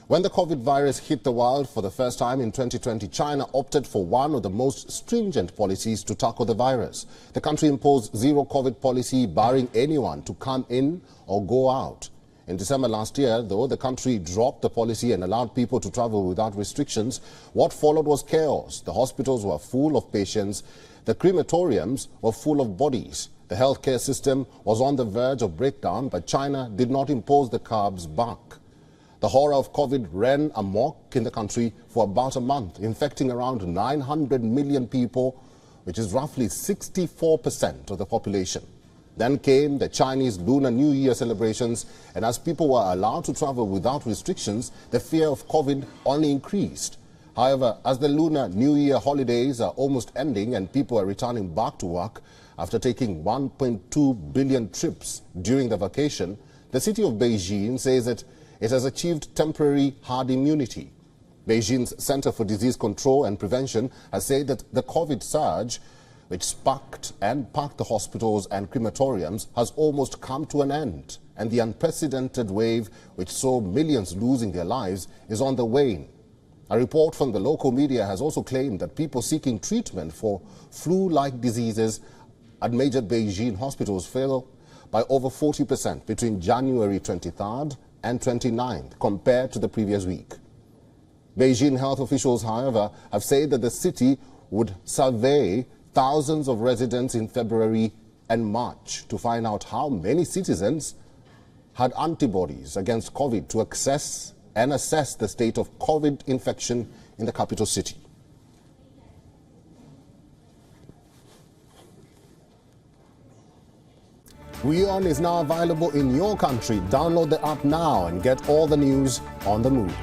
When the COVID virus hit the world for the first time in 2020, China opted for one of the most stringent policies to tackle the virus. The country imposed zero COVID policy, barring anyone to come in or go out. In December last year, though, the country dropped the policy and allowed people to travel without restrictions. What followed was chaos. The hospitals were full of patients. The crematoriums were full of bodies. The healthcare system was on the verge of breakdown, but China did not impose the curbs back. The horror of COVID ran amok in the country for about a month, infecting around 900 million people, which is roughly 64% of the population. Then came the Chinese Lunar New Year celebrations, and as people were allowed to travel without restrictions, the fear of COVID only increased. However, as the Lunar New Year holidays are almost ending and people are returning back to work after taking 1.2 billion trips during the vacation, the city of Beijing says that it has achieved temporary herd immunity. Beijing's Center for Disease Control and Prevention has said that the COVID surge, which sparked and packed the hospitals and crematoriums, has almost come to an end, and the unprecedented wave, which saw millions losing their lives, is on the wane. A report from the local media has also claimed that people seeking treatment for flu-like diseases at major Beijing hospitals fell by over 40% between January 23rd and 29th compared to the previous week. Beijing health officials, however, have said that the city would survey thousands of residents in February and March to find out how many citizens had antibodies against COVID to assess the state of COVID infection in the capital city. WION is now available in your country. Download the app now and get all the news on the move.